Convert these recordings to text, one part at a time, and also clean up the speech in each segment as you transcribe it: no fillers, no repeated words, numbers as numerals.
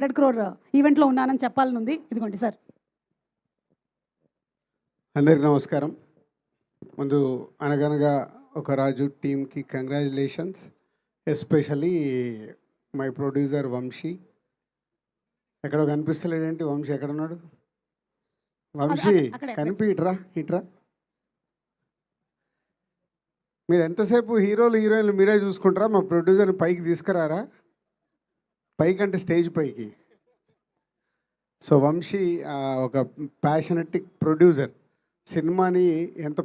100 crore ఈవెంట్లో ఉన్నానని చెప్పాలని ఉంది. ఇదిగోండి సార్. అందరికీ నమస్కారం. ముందు అనగనగా ఒక రాజు టీమ్కి congratulations, especially my producer Vamsi. ఎక్కడో కనిపిస్తలేడేంటి? వంశీ ఎక్కడున్నాడు? వంశీ కనిపి ఇట్రా. మీరు ఎంతసేపు హీరోలు హీరోయిన్లు మీరే చూసుకుంటారా? మా ప్రొడ్యూసర్ని పైకి తీసుకురారా? పైకి అంటే స్టేజ్ పైకి. సో వంశీ ఒక ప్యాషనెటిక్ ప్రొడ్యూసర్. సినిమాని ఎంత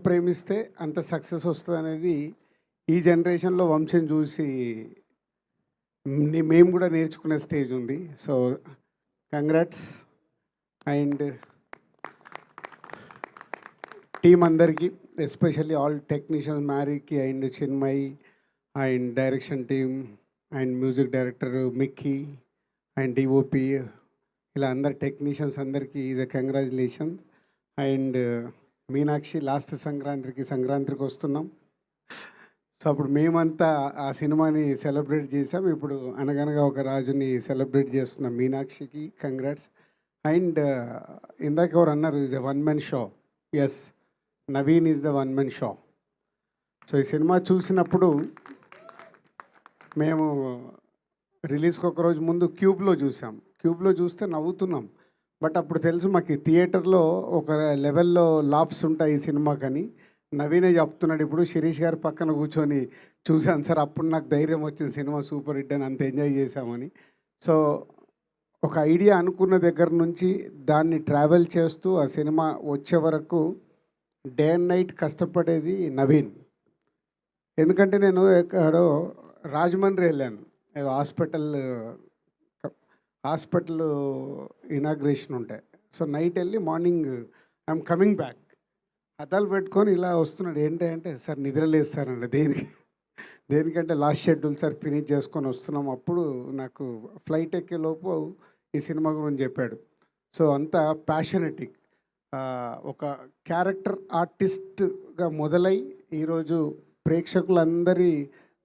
ప్రేమిస్తే అంత సక్సెస్ వస్తుంది అనేది ఈ జనరేషన్లో వంశీని చూసి మేము కూడా నేర్చుకునే స్టేజ్ ఉంది. So congrats. అండ్ టీమ్ అందరికీ, ఎస్పెషల్లీ ఆల్ టెక్నీషియన్స్, మ్యారీకి and Chinmayi and direction team and music director Mickey and DOP, ఇలా అందరు టెక్నీషియన్స్ అందరికీ is a congratulation. And Meenakshi, last సంక్రాంతికి వస్తున్నాం. సో అప్పుడు మేమంతా ఆ సినిమాని సెలబ్రేట్ చేసాం. ఇప్పుడు అనగనగా ఒక రాజుని సెలబ్రేట్ చేస్తున్నాం. మీనాక్షికి కంగ్రాట్స్. అండ్ ఇందాక ఎవరు అన్నారు, is a 1 man show. Yes, Naveen is the 1 man show. So ఈ సినిమా చూసినప్పుడు మేము రిలీజ్కి ఒక రోజు ముందు క్యూబ్లో చూస్తే నవ్వుతున్నాం. బట్ అప్పుడు తెలుసు మాకు థియేటర్లో ఒక లెవెల్లో లాప్స్ ఉంటాయి ఈ సినిమాకని. నవీనే చెప్తున్నాడు ఇప్పుడు, శిరీష్ గారి పక్కన కూర్చొని చూశాను సార్, అప్పుడు నాకు ధైర్యం వచ్చింది, సినిమా సూపర్ హిట్ అని, అంత ఎంజాయ్ చేశామని. సో ఒక ఐడియా అనుకున్న దగ్గర నుంచి దాన్ని ట్రావెల్ చేస్తూ ఆ సినిమా వచ్చే వరకు డే అండ్ నైట్ కష్టపడేది నవీన్. ఎందుకంటే నేను ఎక్కడో రాజమండ్రి వెళ్ళాను, ఏదో హాస్పిటల్ ఇనాగ్రేషన్ ఉంటాయి. సో నైట్ వెళ్ళి మార్నింగ్ ఐఎమ్ కమింగ్ బ్యాక్, అద్దాలు పెట్టుకొని ఇలా వస్తున్నాడు. ఏంటంటే సార్ నిద్రలేస్తారండి. దేనికంటే లాస్ట్ షెడ్యూల్ సార్ ఫినిష్ చేసుకొని వస్తున్నాం. అప్పుడు నాకు ఫ్లైట్ ఎక్కేలోపు ఈ సినిమా గురించి చెప్పాడు. సో అంత ప్యాషనెటిక్, ఒక క్యారెక్టర్ ఆర్టిస్ట్గా మొదలై ఈరోజు ప్రేక్షకులందరి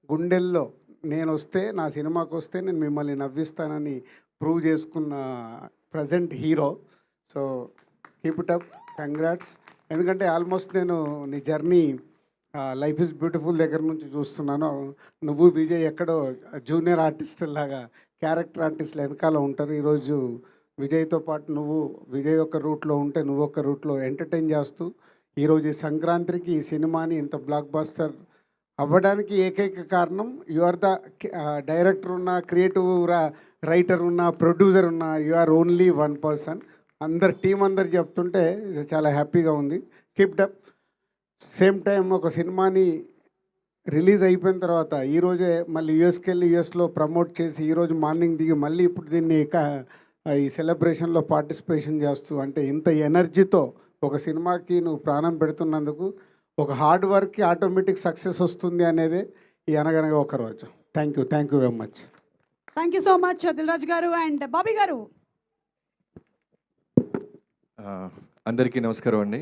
గుండెల్లో నా సినిమాకి వస్తే నేను మిమ్మల్ని నవ్విస్తానని ప్రూవ్ చేసుకున్న present hero. So keep it up, congrats. ఎందుకంటే ఆల్మోస్ట్ నేను నీ జర్నీ లైఫ్ ఈజ్ బ్యూటిఫుల్ దగ్గర నుంచి చూస్తున్నాను. నువ్వు విజయ్ ఎక్కడో జూనియర్ ఆర్టిస్ట్ లాగా క్యారెక్టర్ ఆర్టిస్టులు వెనకాల ఉంటారు. ఈరోజు విజయ్తో పాటు విజయ్ ఒక రూట్లో ఉంటే నువ్వు ఒక రూట్లో ఎంటర్టైన్ చేస్తూ ఈరోజు ఈ సంక్రాంతికి ఈ సినిమాని ఇంత బ్లాక్ బస్టర్ అవ్వడానికి ఏకైక కారణం, యు ఆర్ ద డైరెక్టర్ ఉన్న, క్రియేటివ్ రైటర్ ఉన్న, ప్రొడ్యూసర్ ఉన్న, you are only 1 person. Team అందరు చెప్తుంటే చాలా హ్యాపీగా ఉంది. Keep up. సేమ్ టైం ఒక సినిమాని రిలీజ్ అయిపోయిన తర్వాత ఈరోజే మళ్ళీ యూఎస్కి వెళ్ళి యూఎస్లో ప్రమోట్ చేసి ఈరోజు మార్నింగ్ దిగి మళ్ళీ ఇప్పుడు దీన్ని ఈ సెలబ్రేషన్లో పార్టిసిపేషన్ చేస్తూ, అంటే ఇంత ఎనర్జీతో ఒక సినిమాకి నువ్వు ప్రాణం పెడుతున్నందుకు, ఒక హార్డ్ వర్క్కి ఆటోమేటిక్ సక్సెస్ వస్తుంది అనేదే ఈ అనగనగా ఒక రోజు. Thank you very much. Thank you so much Dil Raju garu and Bobby గారు. అందరికీ నమస్కారం అండి.